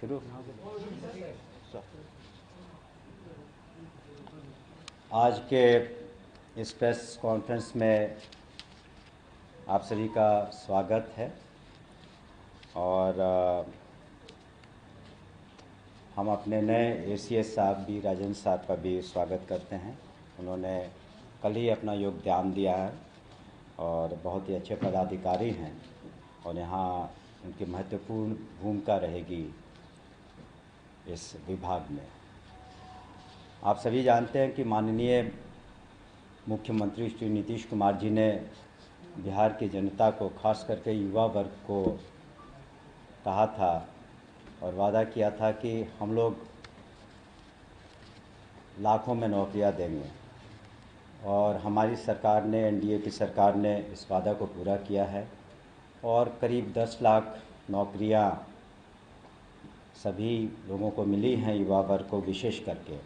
शुरू। आज के इस प्रेस कॉन्फ्रेंस में आप सभी का स्वागत है और हम अपने नए एसीएस साहब भी राजेंद्र साहब का भी स्वागत करते हैं। उन्होंने कल ही अपना योगदान दिया है और बहुत ही अच्छे पदाधिकारी हैं और यहाँ उनकी महत्वपूर्ण भूमिका रहेगी इस विभाग में। आप सभी जानते हैं कि माननीय मुख्यमंत्री श्री नीतीश कुमार जी ने बिहार की जनता को, खास करके युवा वर्ग को कहा था और वादा किया था कि हम लोग लाखों में नौकरियां देंगे और हमारी सरकार ने, एनडीए की सरकार ने इस वादा को पूरा किया है और करीब 10 लाख नौकरियां सभी लोगों को मिली हैं, युवा वर्ग को विशेष करके,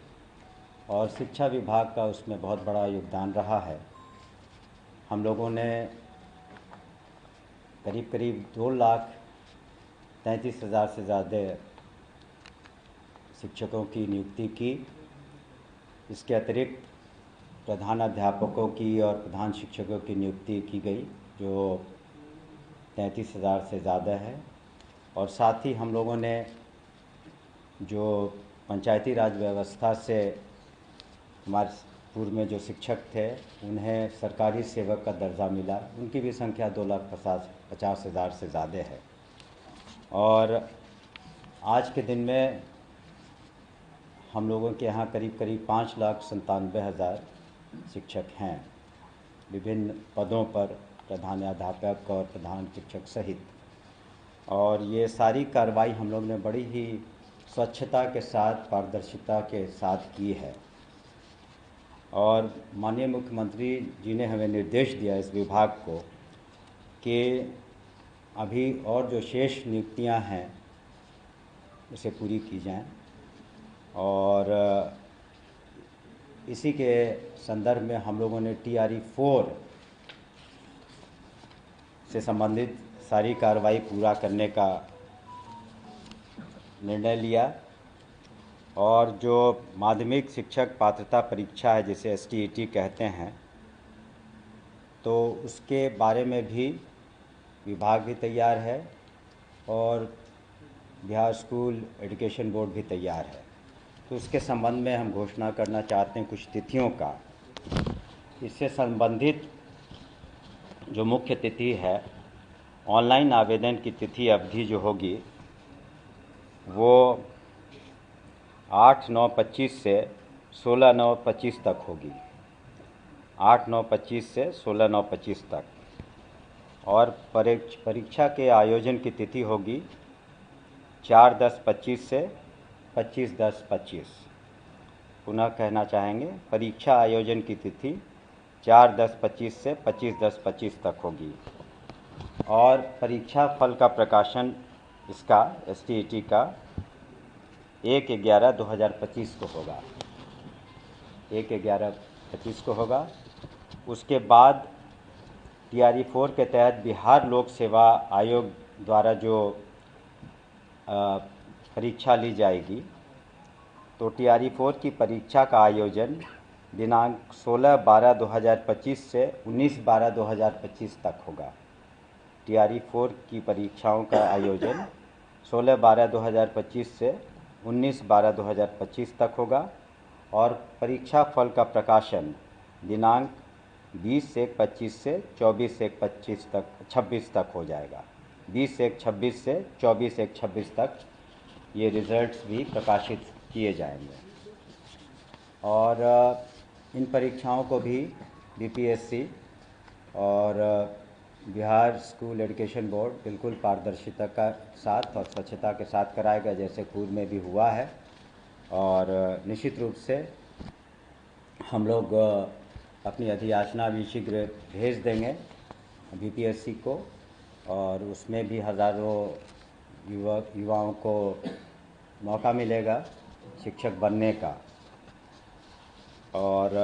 और शिक्षा विभाग का उसमें बहुत बड़ा योगदान रहा है। हम लोगों ने करीब 2,33,000 से ज़्यादा शिक्षकों की नियुक्ति की। इसके अतिरिक्त प्रधानाध्यापकों की और प्रधान शिक्षकों की नियुक्ति की गई जो 33,000 से ज़्यादा है। और साथ ही हम लोगों ने जो पंचायती राज व्यवस्था से हमारे पूर्व में जो शिक्षक थे उन्हें सरकारी सेवक का दर्जा मिला, उनकी भी संख्या 2,50,000 से ज़्यादा है। और आज के दिन में हम लोगों के यहाँ करीब 5,97,000 शिक्षक हैं विभिन्न पदों पर, प्रधानाध्यापक और प्रधान शिक्षक सहित। और ये सारी कार्रवाई हम लोग ने बड़ी ही स्वच्छता के साथ, पारदर्शिता के साथ की है। और माननीय मुख्यमंत्री जी ने हमें निर्देश दिया इस विभाग को कि अभी और जो शेष नियुक्तियां हैं उसे पूरी की जाएं। और इसी के संदर्भ में हम लोगों ने TRE 4 से संबंधित सारी कार्रवाई पूरा करने का निर्णय लिया। और जो माध्यमिक शिक्षक पात्रता परीक्षा है, जिसे STET कहते हैं, तो उसके बारे में भी विभाग भी तैयार है और बिहार स्कूल एजुकेशन बोर्ड भी तैयार है। तो उसके संबंध में हम घोषणा करना चाहते हैं कुछ तिथियों का। इससे संबंधित जो मुख्य तिथि है, ऑनलाइन आवेदन की तिथि अवधि जो होगी वो 8/9/25 से 16/9/25 तक होगी। 8/9/25 से 16/9/25 तक। और परीक्षा के आयोजन की तिथि होगी 4/10/25 से 25/10/25। पुनः कहना चाहेंगे, परीक्षा आयोजन की तिथि 4/10/25 से 25/10/25 तक होगी। और परीक्षा फल का प्रकाशन इसका STET का 1/11/2025 को होगा। 1/11/25 को होगा। उसके बाद TRE 4 के तहत बिहार लोक सेवा आयोग द्वारा जो परीक्षा ली जाएगी, तो TRE 4 की परीक्षा का आयोजन दिनांक 16/12/2025 से 19/12/2025 तक होगा। TRE 4 की परीक्षाओं का आयोजन 16/12/2025 से 19/12/2025 तक होगा। और परीक्षा फल का प्रकाशन दिनांक 20/1/25 से 24/1/25 तक 26 तक हो जाएगा। 20/1/26 से 24/1/26 तक ये रिजल्ट्स भी प्रकाशित किए जाएंगे। और इन परीक्षाओं को भी BPSC और बिहार स्कूल एजुकेशन बोर्ड बिल्कुल पारदर्शिता का साथ और स्वच्छता के साथ कराएगा, जैसे पूर्व में भी हुआ है। और निश्चित रूप से हम लोग अपनी अधियाचना भी शीघ्र भेज देंगे BPSC को, और उसमें भी हज़ारों युवाओं को मौका मिलेगा शिक्षक बनने का। और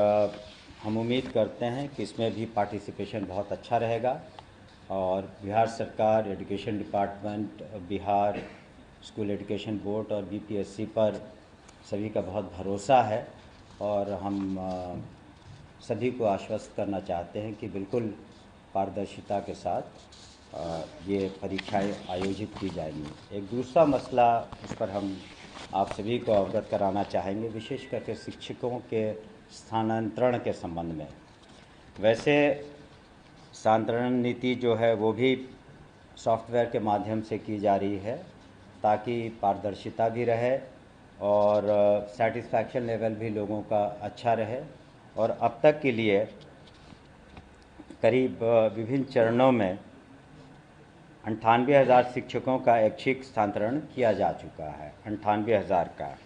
हम उम्मीद करते हैं कि इसमें भी पार्टिसिपेशन बहुत अच्छा रहेगा। और बिहार सरकार, education department, Bihar school education board और बीपीएससी पर सभी का बहुत भरोसा है और हम सभी को आश्वस्त करना चाहते हैं कि बिल्कुल पारदर्शिता के साथ ये परीक्षाएं आयोजित की जाएंगी। एक दूसरा मसला इस पर हम आप सभी को अवगत कराना चाहेंगे, विशेष करके शिक्षकों के स्थानांतरण के संबंध में। वैसे स्थानांतरण नीति जो है वो भी सॉफ्टवेयर के माध्यम से की जा रही है ताकि पारदर्शिता भी रहे और सेटिस्फैक्शन लेवल भी लोगों का अच्छा रहे। और अब तक के लिए करीब विभिन्न चरणों में 98,000 शिक्षकों का ऐच्छिक स्थानांतरण किया जा चुका है, 98,000 का।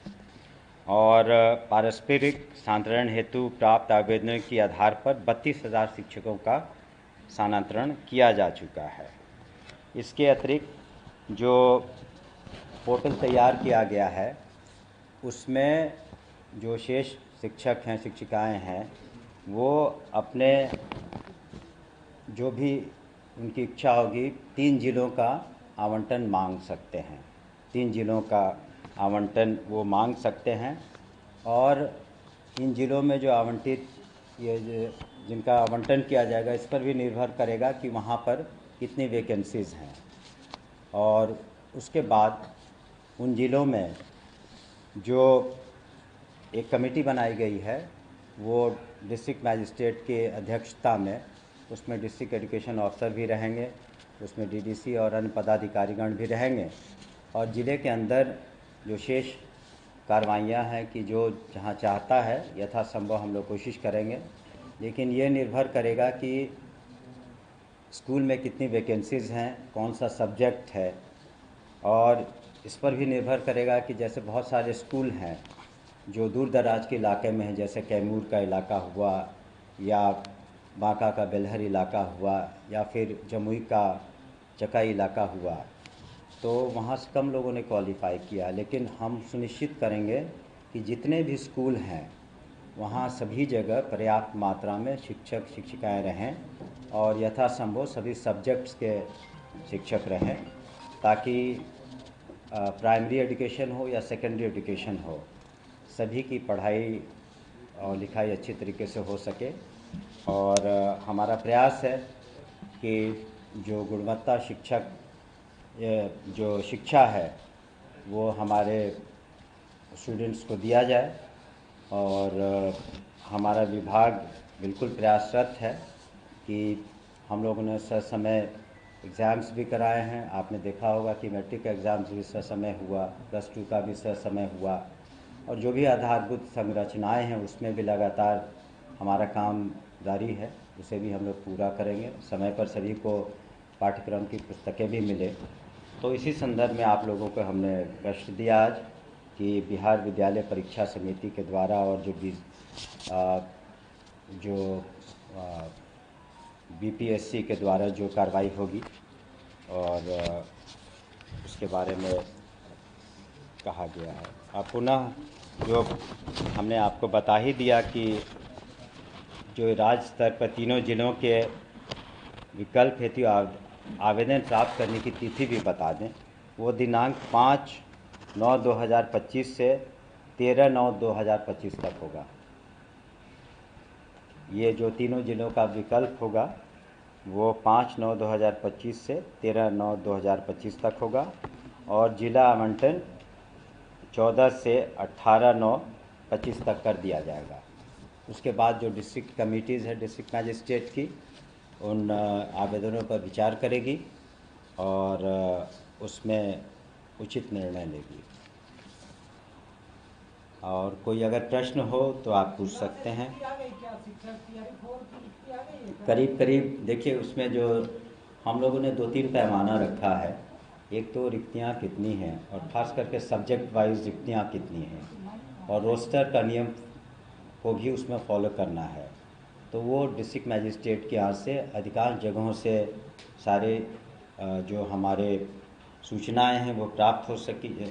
और पारस्परिक स्थानांतरण हेतु प्राप्त आवेदनों के आधार पर 32,000 शिक्षकों का स्थानांतरण किया जा चुका है। इसके अतिरिक्त जो पोर्टल तैयार किया गया है उसमें जो शेष शिक्षक हैं, शिक्षिकाएं हैं, वो अपने जो भी उनकी इच्छा होगी 3 जिलों का आवंटन मांग सकते हैं। 3 जिलों का आवंटन वो मांग सकते हैं और इन जिलों में जो आवंटित ये जिनका आवंटन किया जाएगा इस पर भी निर्भर करेगा कि वहाँ पर कितनी वैकेंसीज़ हैं। और उसके बाद उन जिलों में जो एक कमेटी बनाई गई है वो डिस्ट्रिक्ट मैजिस्ट्रेट के अध्यक्षता में, उसमें डिस्ट्रिक्ट एजुकेशन ऑफिसर भी रहेंगे, उसमें डीडीसी और अन्य पदाधिकारीगण भी रहेंगे। और ज़िले के अंदर जो शेष कार्रवाइयाँ हैं कि जो जहाँ चाहता है यथासंभव हम लोग कोशिश करेंगे, लेकिन ये निर्भर करेगा कि स्कूल में कितनी वैकेंसीज़ हैं, कौन सा सब्जेक्ट है। और इस पर भी निर्भर करेगा कि जैसे बहुत सारे स्कूल हैं जो दूर दराज के इलाके में हैं, जैसे कैमूर का इलाका हुआ या बांका का बेलहर इलाका हुआ या फिर जमुई का चकाई इलाका हुआ, तो वहाँ से कम लोगों ने क्वालिफ़ाई किया। लेकिन हम सुनिश्चित करेंगे कि जितने भी स्कूल हैं वहाँ सभी जगह पर्याप्त मात्रा में शिक्षक शिक्षिकाएं रहें और यथासंभव सभी सब्जेक्ट्स के शिक्षक रहें, ताकि प्राइमरी एजुकेशन हो या सेकेंडरी एजुकेशन हो, सभी की पढ़ाई और लिखाई अच्छी तरीके से हो सके। और हमारा प्रयास है कि जो गुणवत्ता शिक्षक जो शिक्षा है वो हमारे स्टूडेंट्स को दिया जाए। और हमारा विभाग बिल्कुल प्रयासरत है कि हम लोगों ने समय एग्ज़ाम्स भी कराए हैं। आपने देखा होगा कि मैट्रिक एग्ज़ाम्स भी समय हुआ, +2 का भी समय हुआ, और जो भी आधारभूत संरचनाएं हैं उसमें भी लगातार हमारा काम जारी है, उसे भी हम लोग पूरा करेंगे। समय पर सभी को पाठ्यक्रम की पुस्तकें भी मिले। तो इसी संदर्भ में आप लोगों को हमने कष्ट दिया आज कि बिहार विद्यालय परीक्षा समिति के द्वारा और जो बीपीएससी के द्वारा जो कार्रवाई होगी और उसके बारे में कहा गया है। अब पुनः जो हमने आपको बता ही दिया कि जो राज्य स्तर पर तीनों जिलों के विकल्प हेतु आवेदन प्राप्त करने की तिथि भी बता दें। वो दिनांक 5/9/2025 से 13/9/2025 तक होगा। ये जो तीनों जिलों का विकल्प होगा वो 5/9/2025 से 13/9/2025 तक होगा और जिला आवंटन 14 से 18/9/25 तक कर दिया जाएगा। उसके बाद जो डिस्ट्रिक्ट कमिटीज़ है डिस्ट्रिक्ट मैजिस्ट्रेट की, उन आवेदनों पर विचार करेगी और उसमें उचित निर्णय लेगी। और कोई अगर प्रश्न हो तो आप पूछ सकते हैं। करीब देखिए, उसमें जो हम लोगों ने 2-3 पैमाना रखा है। एक तो रिक्तियाँ कितनी हैं और ख़ास करके सब्जेक्ट वाइज रिक्तियाँ कितनी हैं, और रोस्टर का नियम को भी उसमें फॉलो करना है। तो वो डिस्ट्रिक्ट मैजिस्ट्रेट के यहाँ से अधिकांश जगहों से सारे जो हमारे सूचनाएं हैं वो प्राप्त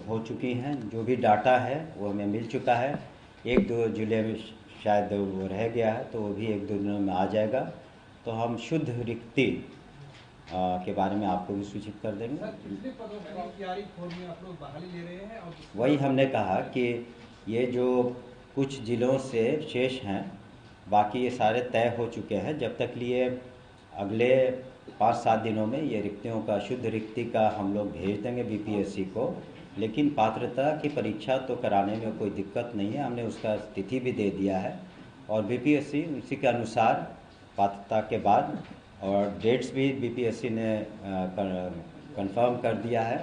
हो चुकी हैं। जो भी डाटा है वो हमें मिल चुका है। 1-2 जिले में शायद वो रह गया है, तो वो भी 1-2 दिनों में आ जाएगा। तो हम शुद्ध रिक्ति के बारे में आपको भी सूचित कर देंगे। कितने पदों पर तैयारी फोर में आप लोग बहाली ले रहे हैं? और वही हमने कहा कि ये जो कुछ ज़िलों से शेष हैं, बाकी ये सारे तय हो चुके हैं। जब तक लिए अगले 5-7 दिनों में ये रिक्तियों का शुद्ध रिक्ति का हम लोग भेज देंगे बीपीएससी को। लेकिन पात्रता की परीक्षा तो कराने में कोई दिक्कत नहीं है, हमने उसका तिथि भी दे दिया है और बीपीएससी उसी के अनुसार पात्रता के बाद और डेट्स भी बीपीएससी ने कंफर्म कर दिया है।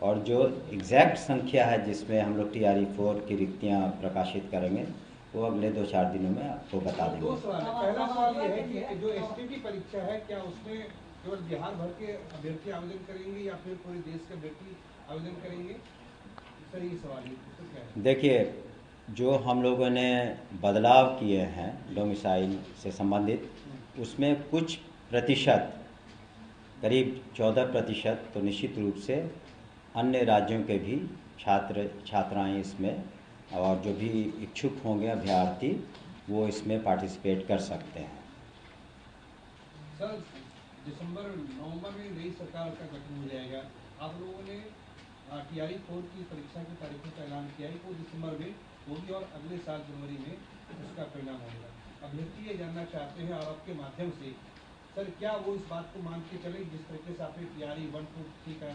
और जो एग्जैक्ट संख्या है जिसमें हम लोग TRE 4 की रिक्तियाँ प्रकाशित करेंगे वो अगले 2-4 दिनों में आपको बता देंगे। दो सवाल है। पहला सवाल ये है कि जो STT परीक्षा है, क्या उसमें केवल बिहार भर के अभ्यर्थी आवेदन करेंगे या फिर पूरे देश के अभ्यर्थी आवेदन करेंगे? सर ये सवाल है। देखिए, जो हम लोगों ने बदलाव किए हैं डोमिसाइल से संबंधित, उसमें कुछ प्रतिशत, करीब 14% तो निश्चित रूप से अन्य राज्यों के भी छात्र छात्राएं इसमें और जो भी इच्छुक होंगे अभ्यर्थी वो इसमें पार्टिसिपेट कर सकते हैं। सर, नवंबर में नई सरकार का गठन हो जाएगा। आप लोगों ने TRE 4 की परीक्षा की तारीखों का ऐलान किया है, वो दिसंबर में होगी और अगले साल जनवरी में उसका परिणाम होगा। अभ्यर्थी ये जानना चाहते हैं और आपके माध्यम से सर, क्या वो इस बात को मान के चले जिस तरीके से आपने TRE 1, 2, 3 का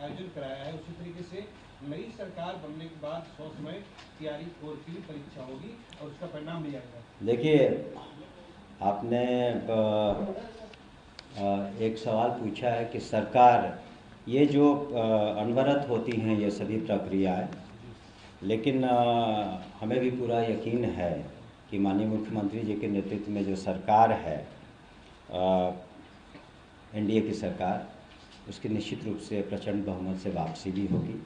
आयोजन कराया है, उसी तरीके से नई सरकार बनने के बाद 100 समय TRE 4 की परीक्षा होगी और उसका परिणाम भी आएगा? देखिए, आपने एक सवाल पूछा है कि सरकार, ये जो अनवरत होती हैं ये सभी प्रक्रियाएं, लेकिन हमें भी पूरा यकीन है कि माननीय मुख्यमंत्री जी के नेतृत्व में जो सरकार है, NDA की सरकार, उसकी निश्चित रूप से प्रचंड बहुमत से वापसी भी होगी।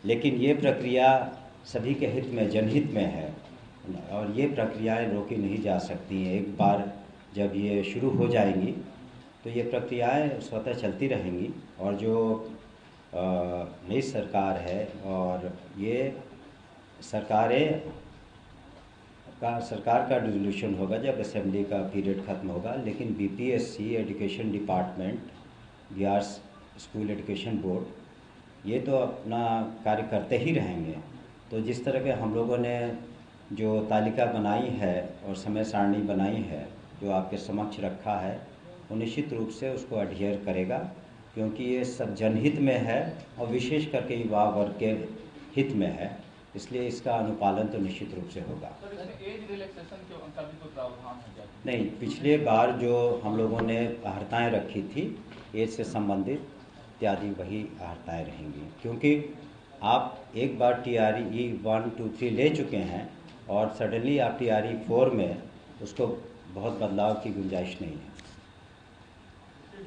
लेकिन ये प्रक्रिया सभी के हित में, जनहित में है और ये प्रक्रियाएं रोकी नहीं जा सकती हैं। एक बार जब ये शुरू हो जाएंगी तो ये प्रक्रियाएं स्वतः चलती रहेंगी और जो नई सरकार है और ये सरकार का डिसोल्यूशन होगा जब असेंबली का पीरियड ख़त्म होगा। लेकिन BPSC education department, Bihar school education board, ये तो अपना कार्य करते ही रहेंगे। तो जिस तरह के हम लोगों ने जो तालिका बनाई है और समय सारणी बनाई है जो आपके समक्ष रखा है, वो निश्चित रूप से उसको अडहियर करेगा, क्योंकि ये सब जनहित में है और विशेष करके युवा वर्ग के हित में है, इसलिए इसका अनुपालन तो निश्चित रूप से होगा। एज रिलैक्सेशन का भी कोई प्रावधान हो जाए? नहीं, पिछले बार जो हम लोगों ने अहर्ताएँ रखी थी एज से संबंधित इत्यादि, वही अहर्ताएँ रहेंगी, क्योंकि आप एक बार TRE 1, 2, 3 ले चुके हैं और सडनली आप TRE 4 में उसको बहुत बदलाव की गुंजाइश नहीं है।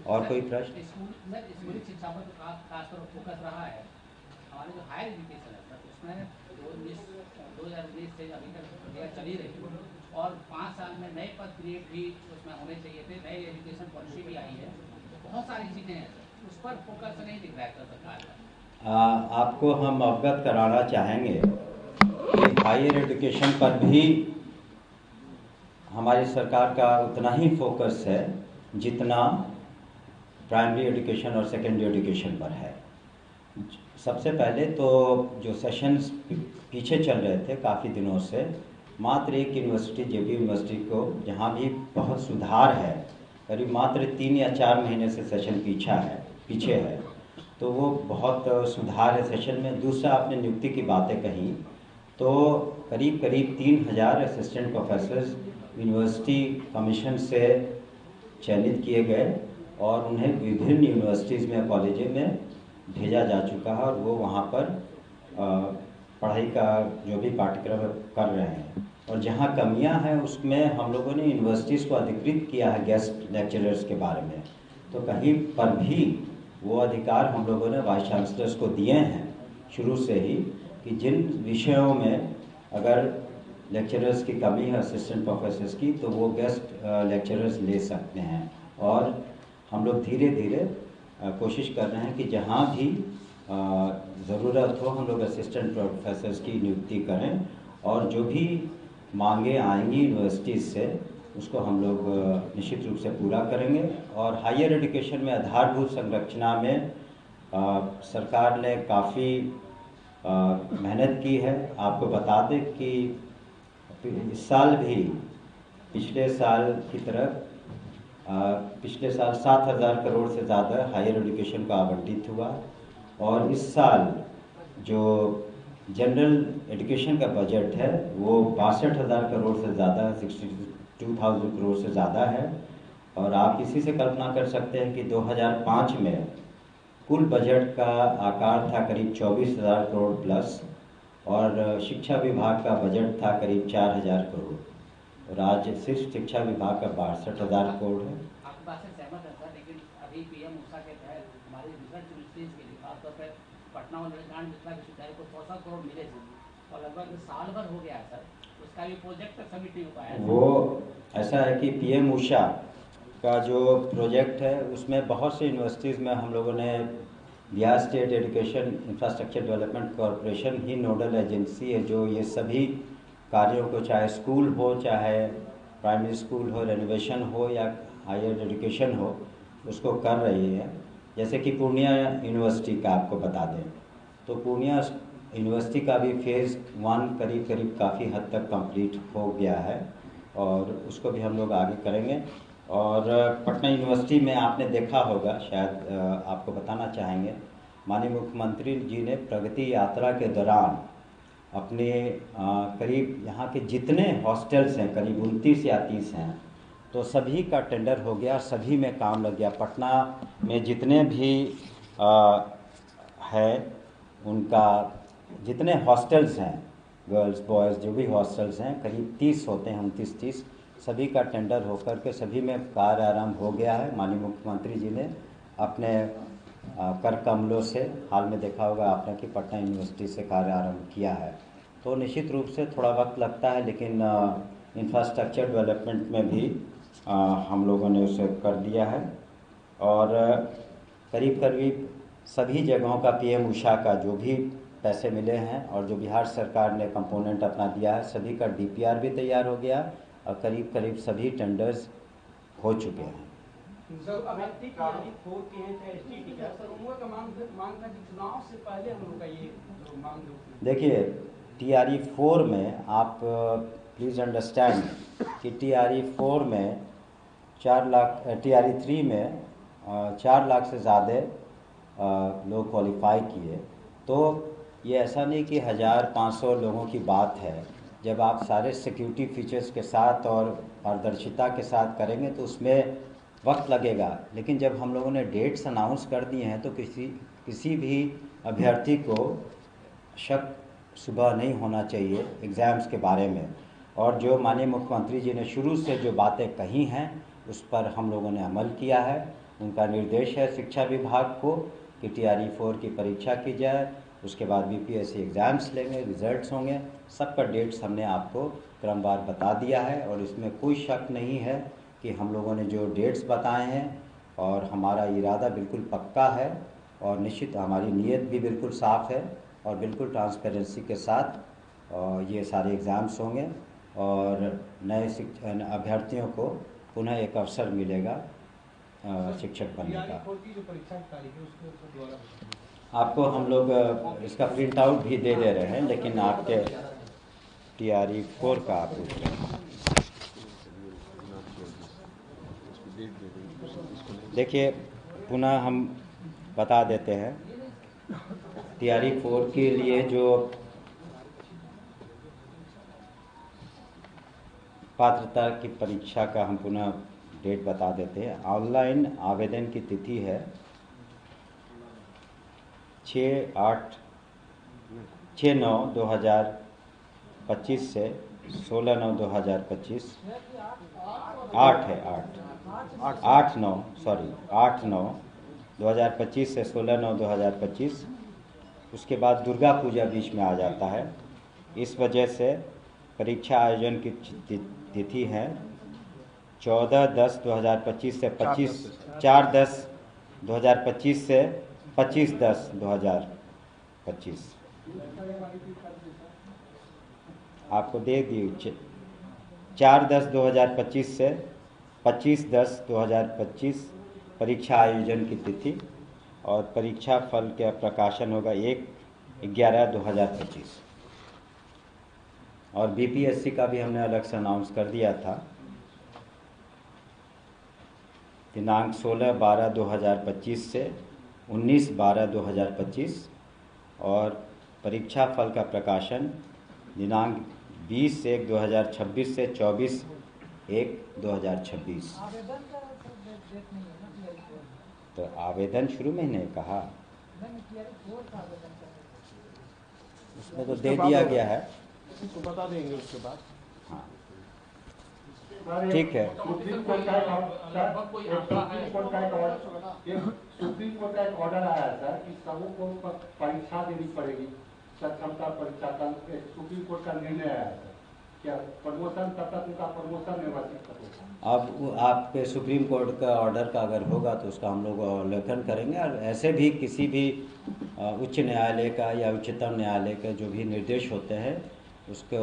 और कोई प्रश्न? स्कूली शिक्षा पर खासकर फोकस रहा है। हमारे जो हायर एजुकेशन है सर, उसमें 2019 से अभी तक प्रक्रिया चली रही और 5 साल में नए पद क्रिएट भी उसमें होने चाहिए थे। नई एजुकेशन पॉलिसी भी आई है, बहुत सारी चीज़ें हैं, उस पर फोकस नहीं दिख रहा है सरकार का। आपको हम अवगत कराना चाहेंगे कि हायर एजुकेशन पर भी हमारी सरकार का उतना ही फोकस है जितना प्राइमरी एजुकेशन और सेकेंडरी एजुकेशन पर है। सबसे पहले तो जो सेशंस पीछे चल रहे थे काफ़ी दिनों से, मात्र एक यूनिवर्सिटी, JB यूनिवर्सिटी को, जहाँ भी बहुत सुधार है, करीब मात्र 3 या 4 महीने से सेशन पीछे है, तो वो बहुत सुधार है सेशन में। दूसरा, आपने नियुक्ति की बातें कही, तो करीब 3000 असिस्टेंट प्रोफेसर्स यूनिवर्सिटी कमीशन से चयनित किए गए और उन्हें विभिन्न यूनिवर्सिटीज़ में, कॉलेजों में भेजा जा चुका है और वो वहाँ पर पढ़ाई का जो भी पाठ्यक्रम कर रहे हैं। और जहाँ कमियाँ हैं उसमें हम लोगों ने यूनिवर्सिटीज़ को अधिकृत किया है गेस्ट लेक्चरर्स के बारे में, तो कहीं पर भी वो अधिकार हम लोगों ने वाइस चांसलर्स को दिए हैं शुरू से ही कि जिन विषयों में अगर लेक्चरर्स की कमी है, असिस्टेंट प्रोफेसर्स की, तो वो गेस्ट लेक्चरर्स ले सकते हैं। और हम लोग धीरे धीरे कोशिश कर रहे हैं कि जहाँ भी ज़रूरत हो हम लोग असिस्टेंट प्रोफेसर्स की नियुक्ति करें और जो भी मांगे आएंगी यूनिवर्सिटीज़ से उसको हम लोग निश्चित रूप से पूरा करेंगे। और हायर एजुकेशन में आधारभूत संरचना में सरकार ने काफ़ी मेहनत की है। आपको बता दें कि इस साल भी पिछले साल की तरह पिछले साल 7,000 करोड़ से ज़्यादा हायर एजुकेशन का आवंटित हुआ, और इस साल जो जनरल एजुकेशन का बजट है वो 62,000 करोड़ से ज़्यादा 62,000 करोड़ से ज़्यादा है। और आप इसी से कल्पना कर सकते हैं कि 2005 में कुल बजट का आकार था करीब 24,000 करोड़ प्लस, और शिक्षा विभाग का बजट था करीब 4,000 करोड़, और आज सिर्फ शिक्षा विभाग का 62,000 करोड़ है। आपकी बात से सहमत है सर, लेकिन अभी पीएम ऊषा के तहत हमारी रिसर्च यूनिवर्सिटीज के लिए खासतौर पर पटना और नरेंद्र मिथिला विश्वविद्यालय को 100 करोड़ मिले थे, और लगभग साल भर हो गया है सर, उसका भी प्रोजेक्ट सबमिट नहीं हो पाया है। वो ऐसा है कि पीएम ऊषा का जो प्रोजेक्ट है उसमें बहुत से यूनिवर्सिटीज़ में हम लोगों ने Bihar state education infrastructure development corporation ही नोडल एजेंसी है जो ये सभी कार्यों को, चाहे स्कूल हो, चाहे प्राइमरी स्कूल हो, रेनोवेशन हो या हायर एजुकेशन हो, उसको कर रही है। जैसे कि पूर्णिया यूनिवर्सिटी का आपको बता दें, तो पूर्णिया यूनिवर्सिटी का भी फेज़ 1 करीब काफ़ी हद तक कंप्लीट हो गया है, और उसको भी हम लोग आगे करेंगे। और पटना यूनिवर्सिटी में आपने देखा होगा, शायद आपको बताना चाहेंगे, माननीय मुख्यमंत्री जी ने प्रगति यात्रा के दौरान अपने करीब यहाँ के जितने हॉस्टल्स हैं, करीब 29 या 30 हैं, तो सभी का टेंडर हो गया, सभी में काम लग गया। पटना में जितने भी है उनका जितने हॉस्टल्स हैं, गर्ल्स बॉयज़ जो भी हॉस्टल्स हैं, करीब 30 होते हैं, 29-30, सभी का टेंडर होकर के सभी में कार्य आरंभ हो गया है। माननीय मुख्यमंत्री जी ने अपने कर कमलों से, हाल में देखा होगा आपने कि पटना यूनिवर्सिटी से कार्य आरंभ किया है। तो निश्चित रूप से थोड़ा वक्त लगता है, लेकिन इंफ्रास्ट्रक्चर डेवलपमेंट में भी हम लोगों ने उसे कर दिया है। और करीब सभी जगहों का पीएम ऊषा का जो भी पैसे मिले हैं और जो बिहार सरकार ने कंपोनेंट अपना दिया है, सभी का डीपीआर भी तैयार हो गया, और करीब सभी टेंडर्स हो चुके हैं। सर अभी टीआरई 4 के हैं चाहे एसटीटी का, सर उन लोगों का मांग था कि चुनाव से पहले हम लोग का ये जो मांग है। देखिए, टीआरई 4 में आप प्लीज़ अंडरस्टैंड कि टीआरई 4 में 4 लाख, टीआरई 3 में 4 लाख से ज़्यादा लोग क्वालिफाई किए। तो ये ऐसा नहीं कि 1,500 लोगों की बात है। जब आप सारे सिक्योरिटी फीचर्स के साथ और पारदर्शिता के साथ करेंगे तो उसमें वक्त लगेगा, लेकिन जब हम लोगों ने डेट्स अनाउंस कर दिए हैं तो किसी भी अभ्यर्थी को शक सुबह नहीं होना चाहिए एग्ज़ाम्स के बारे में। और जो माननीय मुख्यमंत्री जी ने शुरू से जो बातें कही हैं उस पर हम लोगों ने अमल किया है। उनका निर्देश है शिक्षा विभाग को कि टीआरई 4 की परीक्षा की जाए, उसके बाद बीपीएससी एग्ज़ाम्स लेंगे, रिजल्ट्स होंगे, सबका डेट्स हमने आपको क्रमवार बता दिया है। और इसमें कोई शक नहीं है कि हम लोगों ने जो डेट्स बताए हैं और हमारा इरादा बिल्कुल पक्का है, और निश्चित हमारी नीयत भी बिल्कुल साफ़ है, और बिल्कुल ट्रांसपेरेंसी के साथ ये सारे एग्ज़ाम्स होंगे, और नए अभ्यर्थियों को पुनः एक अवसर मिलेगा शिक्षक बनने का। आपको हम लोग इसका प्रिंट आउट भी दे रहे हैं, लेकिन आपके टीआरई 4 का आप पूछ रहे हैं। देखिए, पुनः हम बता देते हैं, टीआरई 4 के लिए जो पात्रता की परीक्षा का हम पुनः डेट बता देते हैं। ऑनलाइन आवेदन की तिथि है 6/9/2025 से 16/9/2025। 8/9/2025 से 16/9/2025। उसके बाद दुर्गा पूजा बीच में आ जाता है, इस वजह से परीक्षा आयोजन की तिथि है 14/10/2025 से 4/10/2025 से 25/10/2025। आपको दे दी 4/10/2025 से 25/10/2025 परीक्षा आयोजन की तिथि और परीक्षा फल का प्रकाशन होगा 1/11/2025। और बीपीएससी का भी हमने अलग से अनाउंस कर दिया था, दिनांक 16/12/2025 से 19/12/2025 और परीक्षा फल का प्रकाशन दिनांक 20/1/2026 से 24/1/2026। तो आवेदन शुरू में ही नहीं कहा, उसमें तो दे दिया गया है, तो बता देंगे उसके बाद। हाँ ठीक है। सुप्रीम कोर्ट का एक ऑर्डर आया है सर कि सबों को परीक्षा देनी पड़ेगी, सक्षमता परीक्षा का एक सुप्रीम कोर्ट का निर्णय आया है। क्या प्रमोशन तब तक उनका प्रमोशन निर्वाचित होगा? अब आपके सुप्रीम कोर्ट का ऑर्डर का अगर होगा तो उसका हम लोग अवलोकन करेंगे। और ऐसे भी किसी भी उच्च न्यायालय का या उच्चतम न्यायालय के जो भी निर्देश होते हैं उसको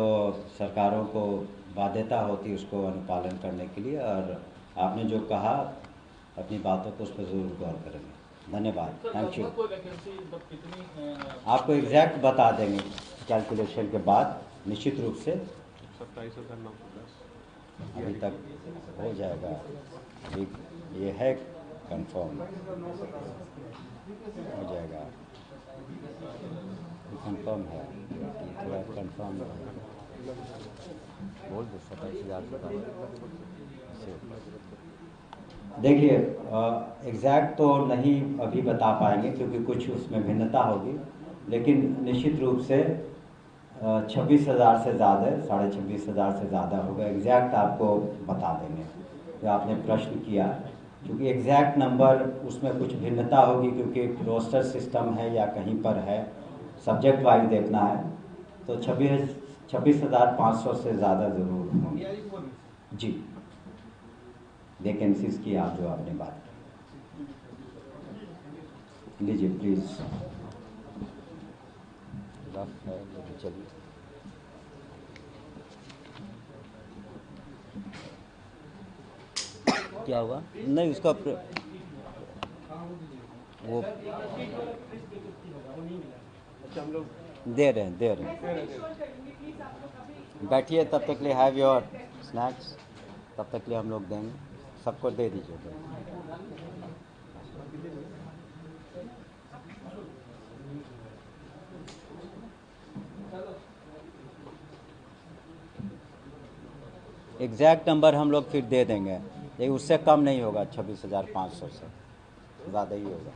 सरकारों को बाध्यता होती है उसको अनुपालन करने के लिए। और आपने जो कहा अपनी बातों को उस पर ज़रूर गौर करेंगे। धन्यवाद, थैंक यू। आपको एग्जैक्ट बता देंगे कैलकुलेशन के बाद, निश्चित रूप से 27,910 अभी तक हो जाएगा। ये है कंफर्म हो जाएगा, कंफर्म है, थोड़ा कंफर्म बोल दो 27,000 देखिए एग्जैक्ट तो नहीं अभी बता पाएंगे क्योंकि कुछ उसमें भिन्नता होगी, लेकिन निश्चित रूप से 26,000 से ज़्यादा, 26,500 से ज़्यादा होगा। एग्जैक्ट आपको बता देंगे। जो आपने प्रश्न किया, क्योंकि एग्जैक्ट नंबर उसमें कुछ भिन्नता होगी क्योंकि रोस्टर सिस्टम है या कहीं पर है, सब्जेक्ट वाइज देखना है, तो 26,500 से ज़्यादा ज़रूर होंगे जी। वैकेंसीज की आप जो आपने बात की, लीजिए प्लीज़। रफ है, चलिए। क्या हुआ? नहीं उसका वो हम लोग दे रहे हैं। बैठिए, तब तक के लिए हैव योर स्नैक्स, तब तक के लिए हम लोग देंगे, सबको दे दीजिए। एग्जैक्ट नंबर हम लोग फिर दे देंगे, लेकिन उससे कम नहीं होगा, 26,500 से ज़्यादा ही होगा।